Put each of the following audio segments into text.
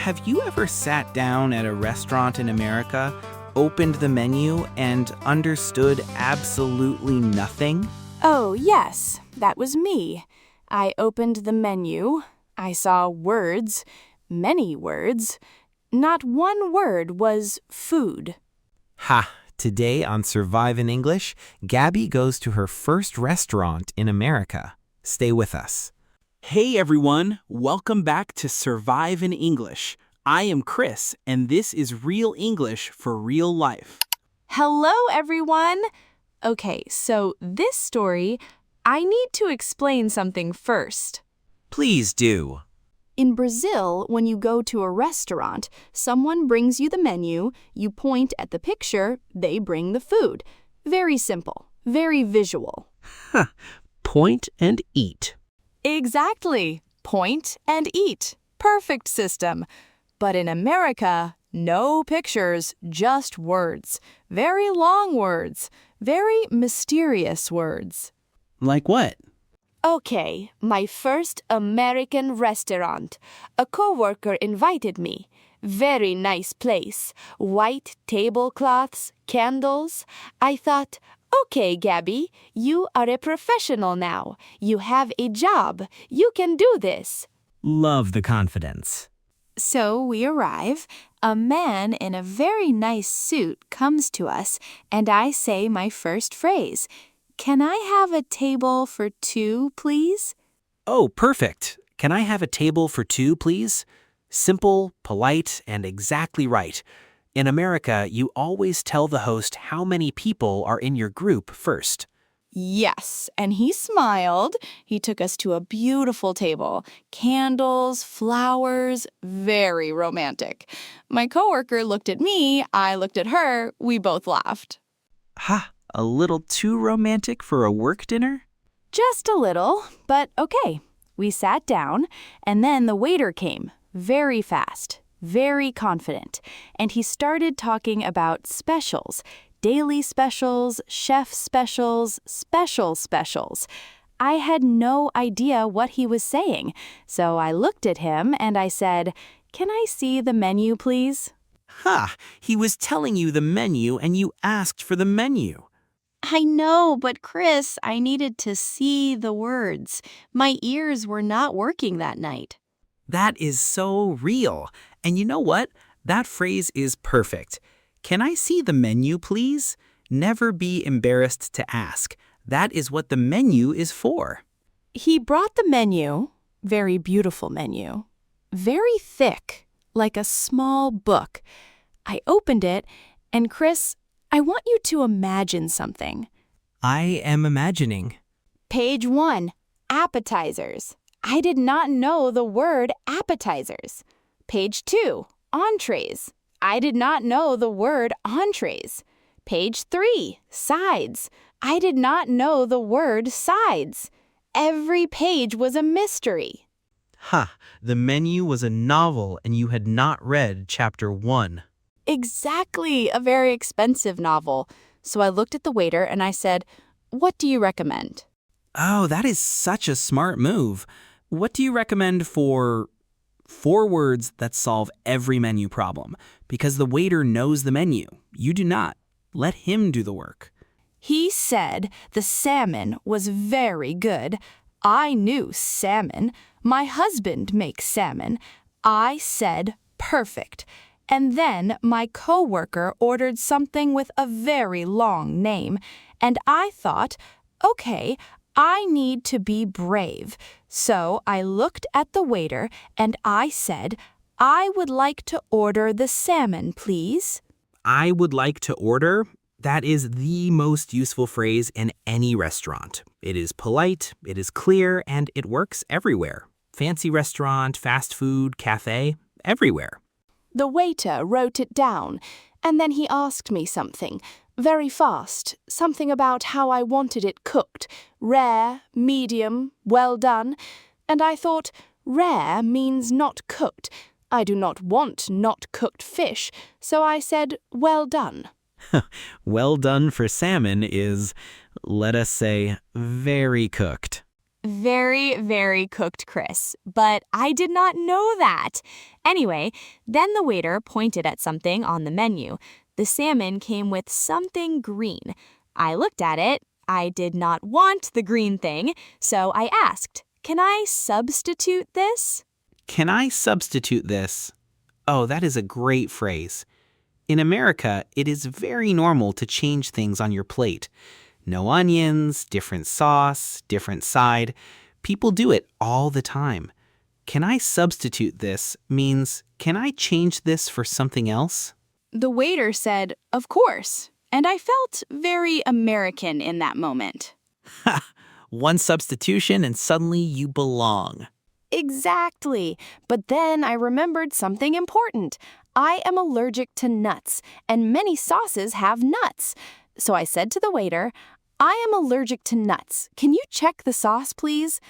have you ever sat down at a restaurant in America, opened the menu, and understood absolutely nothing? Oh, yes, that was me. I opened the menu. I saw words, many words. Not one word was food. Ha! Today on Survive in English, Gaby goes to her first restaurant in America. Stay with us. Hey everyone, welcome back to Survive in English. I am Chris, and this is Real English for Real Life. Hello, everyone. Okay, so this story, I need to explain something first. Please do. In Brazil, when you go to a restaurant, someone brings you the menu, you point at the picture, they bring the food. Very simple, very visual. Point and eat. Exactly. Point and eat. Perfect system. But in America, no pictures, just words. Very long words. Very mysterious words. Like what? Okay, my first American restaurant. A coworker invited me. Very nice place. White tablecloths, candles. I thought, okay, Gaby, you are a professional now. You have a job. You can do this. Love the confidence. So we arrive. A man in a very nice suit comes to us, and I say my first phrase. Can I have a table for two, please? Oh, perfect. Can I have a table for two, please? Simple, polite, and exactly right. In America, you always tell the host how many people are in your group first. Yes, and he smiled. He took us to a beautiful table. Candles, flowers, very romantic. My coworker looked at me, I looked at her, we both laughed. Ha! A little too romantic for a work dinner? Just a little, but okay. We sat down, and then the waiter came, very fast, very confident, and he started talking about specials. Daily specials, chef specials, special specials. I had no idea what he was saying, so I looked at him and I said, "Can I see the menu, please?" Ha! He was telling you the menu and you asked for the menu. I know, but Chris, I needed to see the words. My ears were not working that night. That is so real. And you know what? That phrase is perfect. Can I see the menu, please? Never be embarrassed to ask. That is what the menu is for. He brought the menu, very beautiful menu, very thick, like a small book. I opened it, and Chris, I want you to imagine something. I am imagining. Page 1, appetizers. I did not know the word appetizers. Page 2, entrees. I did not know the word entrees. Page 3, sides. I did not know the word sides. Every page was a mystery. Ha! The menu was a novel and you had not read chapter 1. Exactly, a very expensive novel. So I looked at the waiter and I said, "What do you recommend?" Oh, that is such a smart move. What do you recommend for 4 words that solve every menu problem? Because the waiter knows the menu. You do not. Let him do the work. He said the salmon was very good. I knew salmon. My husband makes salmon. I said perfect. And then my coworker ordered something with a very long name. And I thought, okay, I need to be brave. So I looked at the waiter and I said, "I would like to order the salmon, please." I would like to order. That is the most useful phrase in any restaurant. It is polite, it is clear, and it works everywhere. Fancy restaurant, fast food, cafe, everywhere. The waiter wrote it down, and then he asked me something, very fast, something about how I wanted it cooked, rare, medium, well done. And I thought, rare means not cooked. I do not want not cooked fish, so I said, well done. Well done for salmon is, let us say, very cooked. Very, very cooked, Chris. But I did not know that. Anyway, then the waiter pointed at something on the menu. The salmon came with something green. I looked at it. I did not want the green thing, so I asked, "Can I substitute this?" Can I substitute this? Oh, that is a great phrase. In America, it is very normal to change things on your plate. No onions, different sauce, different side. People do it all the time. Can I substitute this means, can I change this for something else? The waiter said, "Of course." And I felt very American in that moment. One substitution and suddenly you belong. Exactly. But then I remembered something important. I am allergic to nuts, and many sauces have nuts. So I said to the waiter, "I am allergic to nuts. Can you check the sauce, please?"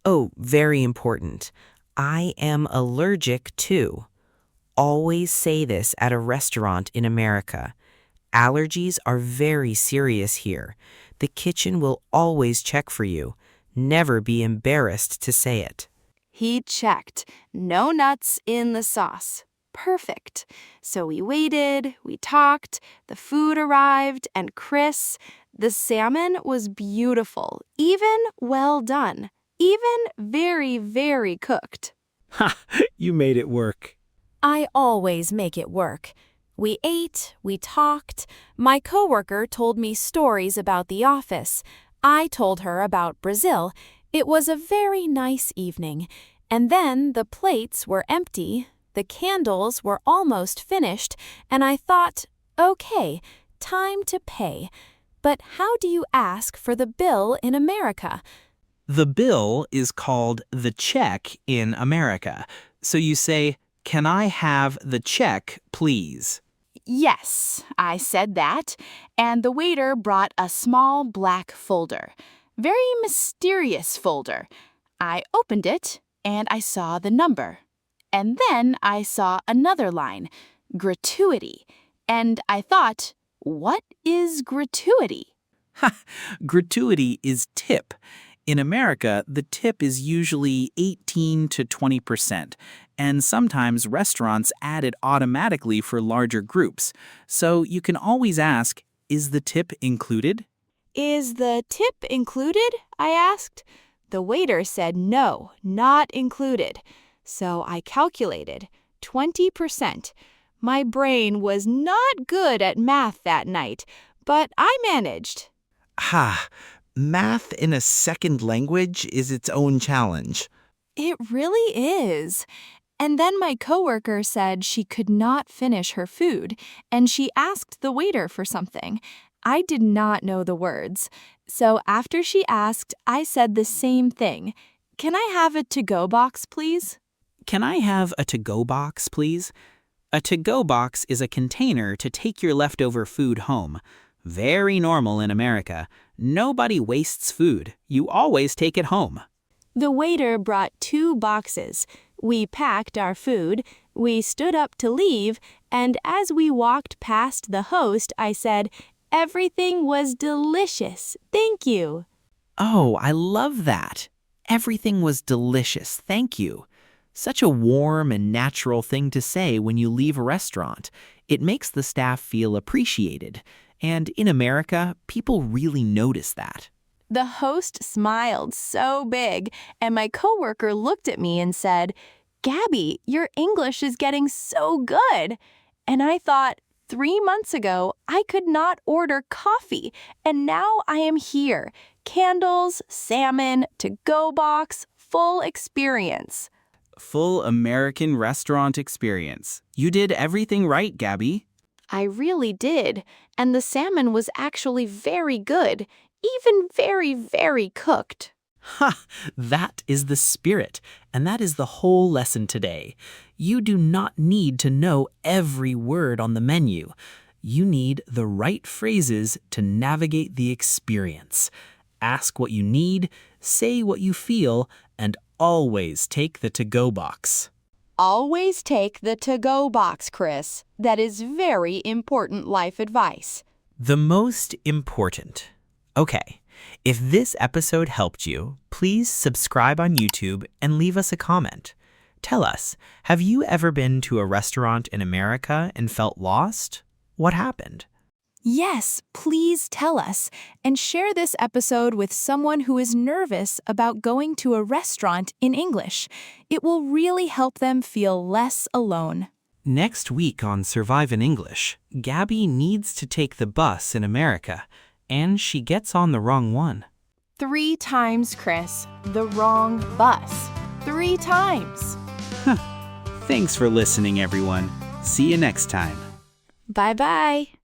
Oh, very important. I am allergic to. Always say this at a restaurant in America. Allergies are very serious here. The kitchen will always check for you. Never be embarrassed to say it. He checked. No nuts in the sauce. Perfect. So we waited, we talked, the food arrived, and Chris, the salmon was beautiful, even well done, even very, very cooked. Ha! You made it work. I always make it work. We ate, we talked. My coworker told me stories about the office. I told her about Brazil. It was a very nice evening. And then the plates were empty, the candles were almost finished, and I thought, okay, time to pay. But how do you ask for the bill in America? The bill is called the check in America. So you say, "Can I have the check, please?" Yes, I said that, and the waiter brought a small black folder. Very mysterious folder. I opened it, and I saw the number. And then I saw another line, gratuity. And I thought, what is gratuity? Gratuity is tip. In America, the tip is usually 18 to 20%, and sometimes restaurants add it automatically for larger groups. So you can always ask, is the tip included? Is the tip included? I asked. The waiter said no, not included. So I calculated 20%. My brain was not good at math that night, but I managed. Ha! Math in a second language is its own challenge. It really is. And then my coworker said she could not finish her food, and she asked the waiter for something. I did not know the words. So after she asked, I said the same thing. "Can I have a to-go box, please?" Can I have a to-go box, please? A to-go box is a container to take your leftover food home. Very normal in America. Nobody wastes food. You always take it home. The waiter brought 2 boxes. We packed our food, we stood up to leave, and as we walked past the host, I said, "Everything was delicious. Thank you." Oh, I love that. Everything was delicious. Thank you. Such a warm and natural thing to say when you leave a restaurant. It makes the staff feel appreciated. And in America, people really notice that. The host smiled so big, and my coworker looked at me and said, "Gaby, your English is getting so good." And I thought, 3 months ago, I could not order coffee, and now I am here. Candles, salmon, to-go box, full experience. Full American restaurant experience. You did everything right, Gaby. I really did, and the salmon was actually very good, even very, very cooked. Ha! That is the spirit, and that is the whole lesson today. You do not need to know every word on the menu. You need the right phrases to navigate the experience. Ask what you need, say what you feel, and always take the to-go box. Always take the to-go box, Chris. That is very important life advice. The most important. Okay, if this episode helped you, please subscribe on YouTube and leave us a comment. Tell us, have you ever been to a restaurant in America and felt lost? What happened? Yes, please tell us and share this episode with someone who is nervous about going to a restaurant in English. It will really help them feel less alone. Next week on Survive in English, Gaby needs to take the bus in America, and she gets on the wrong one. 3 times, Chris. The wrong bus. 3 times. Thanks for listening, everyone. See you next time. Bye-bye.